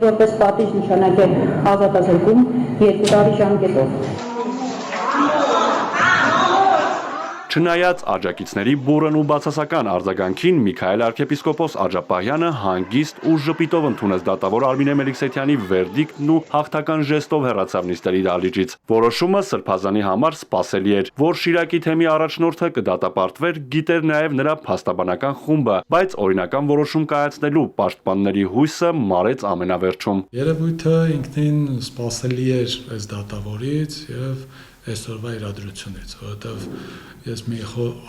Որպես պատիժ նշանակել ազատազրկում 2 տարի ժամկետով։ Չնայած աջակիցների բուռն ու բացասական արձագանքին Միքայել arczepiskopos Աջապահյանը հանգիստ ու ժպիտով ընդունեց դատավոր Արմինե Մելիքսեթյանի վերդիկտն ու հաղթական ժեստով հեռացավ նիստերի դահլիճից։ Որոշումը Սրբազանի համար սպասելի էր, որ Շիրակի թեմի առաջնորդը կդատապարտվեր, գիտեր նաև նրա փաստաբանական խումբը, բայց օրինական որոշում կայացնելու պաշտպանների հույսը մարեց ամենավերջում։ Երևույթը ինքնին սպասելի էր այս դատավորից եւ այսօրվա իրադրությունից, որովհետև ես մի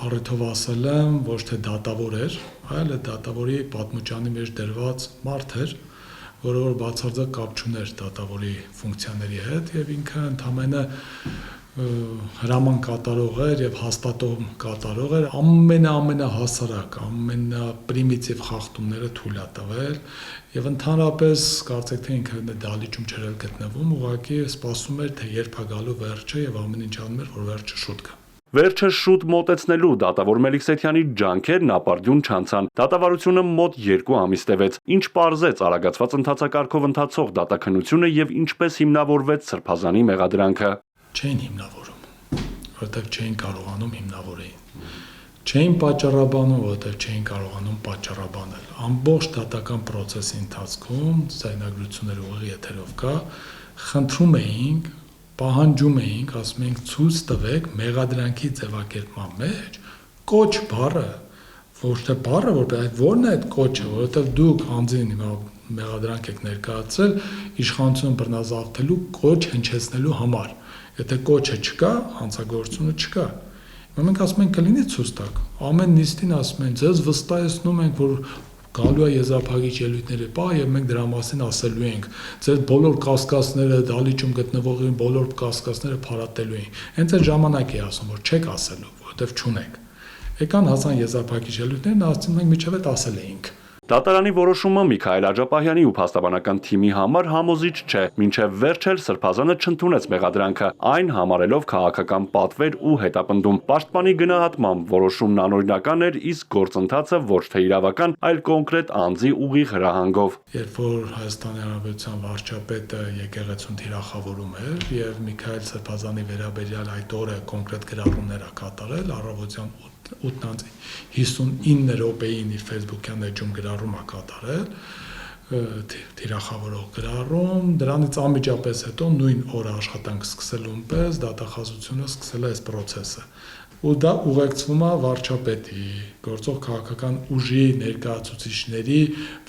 առիթով ասել եմ, ոչ թե դատավոր էր, այլ դատավորի պատմուճանի մեջ դրված մարդ էր, որը որ բացարձակ կապ չուներ դատավորի ֆունկցիաների հետ եւ ինքը ընդամենը հրաման կատարող էր եւ հաստատող կատարող էր, ամենահասարակ, ամենապրիմիտիվ խախտումները թույլ է տվել եւ ընդհանրապես կարծեք թե ինքը դահլիճում չէր գտնվում, ուղղակի սպասում էր թե երբ է գալու վերջը եւ ամեն ինչ անում էր, որ վերջը շուտ գա։ Վերջը շուտ մոտեցնելու դատավոր Մելիքսեթյանի ջանքերն ապարդյուն չանցան։ Դատավարությունը մոտ 2 ամիս տևեց, ինչ պարզեց արագացված ընթացակարգով ընթացող դատաքննությունը եւ ինչպես հիմնավորվեց Սրբազանի մեղադրանքը։ Չէին հիմնավորում, որովհետև չէին կարողանում հիմնավորեին։ Չէին պատճառաբանում, որովհետև չէին կարողանում պատճառաբանել։ Ամբողջ դատական process-ի ընթացքում ձայնագրությունները ուղիղ եթերով կա, խնդրում էինք, պահանջում էինք, ասում էինք ցույց տվեք մեղադրանքի ձևակերպման մեջ կոչ բառը, ոչ թե բառը, որ այդ ո՞րն է այդ կոչը, որովհետև դուք անձին հիմա մեղադրանք եք ներկայացրել իշխանություն բռնազավթելու կոչ հնչեցնելու համար։ Եթե կոչը չկա, հանցագործությունը չկա։ Մենք ասում ենք կլինի ցույց տակ։ Ամեն նիստին ասում են, ձեզ վստահեցնում ենք, որ գալու է եզրափակիչ ելույթների պահ եւ մենք դրա մասին ասելու ենք։ Ձեր բոլոր կասկածները դահլիճում գտնվող բոլոր կասկածները փարատելու են։ Հենց այդ ժամանակ է ասում, որ չեք ասելու, որովհետեւ չունեք։ Եկան հասան եզրափակիչ ելույթներն, ասում ենք միջև այդ ասել էինք։ Դատարանի որոշումը Միքայել Աջապահյանի ու փաստաբանական թիմի համար համոզիչ չէ, մինչև վերջ էլ Սրբազանը չընդունեց մեղադրանքը, այն համարելով քաղաքական պատվեր ու հետապնդում։ Պաշտպանի գնահատմամբ որոշումն անօրինական էր, իսկ գործընթացը ոչ թե իրավական, այլ կոնկրետ անձի ուղիղ հրահանգով։ Երբ որ Հայաստանի Հանրապետության վարչապետը եկեղեցուն թիրախավորում էր եւ Միքայել Սրբազանի վերաբերյալ այդ օրը կոնկրետ գրառումներ ա կատարել, առավոտյան 8:59 րոպեին իր Facebook-յան էջում գրառում ա կատարել, թիրախավորող գրառում, դրանից անմիջապես հետո նույն օրը աշխատանք սկսելուն պես դատախազությունը սկսել է այս process-ը։ Ու դա ուղեկցվում է վարչապետի, գործող քաղաքական ուժի ներկայացուցիչների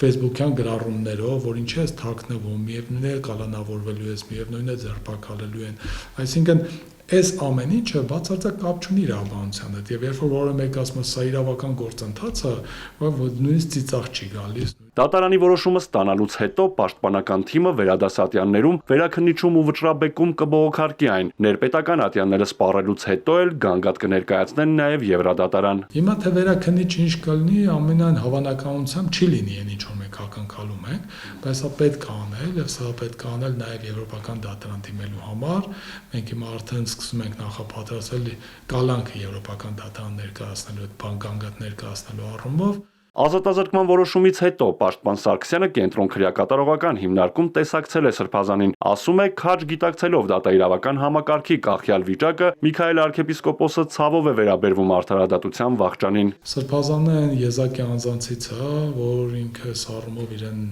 Facebook-յան գրառումներով, որ ինչի է թաքնվում, միևնույն է կալանավորվելու է, միևնույն է ձերբակալելու են։ Այսինքն այս ամեն ինչը բացարձակ կապ չունի իրավաբանության հետ, եւ երբ որ որը մեկ ասում է սա իրավական գործընթաց է, որ նույնիսկ ծիծաղ չի գալիս։ Դատարանի որոշումը ստանալուց հետո պաշտպանական թիմը վերադասատյաններում վերաքննիչում ու վճռաբեկում կբողոքարկի այն։ Ներպետական ատյանները սպառելուց հետո էլ գանգատ կներկայացնեն նաև Եվրադատարան։ Հիմա թե վերաքննիչ ինչ կլինի, ամենայն հավանականությամբ չի լինի այն ինչ որ մենք ակնկալում ենք, բայց սա պետք է անել եւ սա պետք է անել նաև եվրոպական դատարան դիմելու համար։ Մենք հիմա արդեն սկսում ենք նախապատրաստվել կալանքը եվրոպական դատարան ներկայացնելու այդ բան գանգատ ներկայացնելու առումով։ Ազատազրկման որոշումից հետո պաշտպան Սարգսյանը կենտրոն քրեակատարողական հիմնարկում տեսակցել է Սրբազանին, ասում է քաջ գիտակցելով դատաիրավական համակարգի կախյալ վիճակը, Միքայել arczepiskopos-ը ցավով է վերաբերվում արդարադատության վախճանին։ Սրբազանը եզակի անձանցից է, որ ինքը սառումով իրեն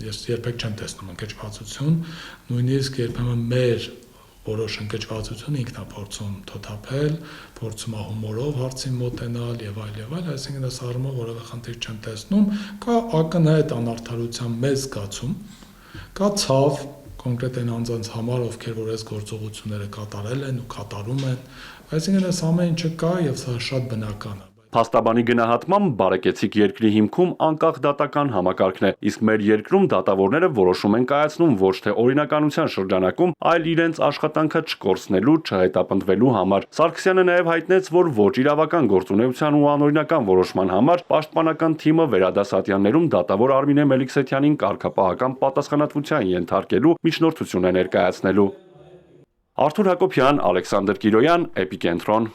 ես երբեք չեմ տեսնում ընկճվածություն, նույնիսկ երբեմն մեր որոշ ընկճվածություն ինքն է փորձում թոթափել, փորձում է հումորով հարցին մոտենալ եւ այլ, այսինքն այս առումով որևէ խնդիր չեմ տեսնում, կա ակնհայտ անարդարության մեծ զգացում, կա ցավ կոնկրետ այն անձանց համար, ովքեր որ այս գործողությունները կատարել են ու կատարում են, այսինքն այս ամեն ինչը կա եւ սա շատ բնական է։ Փաստաբանի գնահատմամբ բարեկեցիկ երկրի հիմքում անկախ դատական համակարգն է, իսկ մեր երկրում դատավորները որոշում են կայացնում ոչ թե օրինականության շրջանակում, այլ իրենց աշխատանքը չկորցնելու, չհետապնդվելու համար։ Սարգսյանը նաև հայտնեց, որ ոչ իրավական գործունեության ու անօրինական որոշման համար պաշտպանական թիմը վերադասատյաններում դատավոր Արմինե Մելիքսեթյանին կարգապահական պատասխանատվության ենթարկելու միջնորդություն է ներկայացնելու։ Արթուր Հակոբյան, Ալեքսանդր Կիրոյան, Էպիկենտրոն։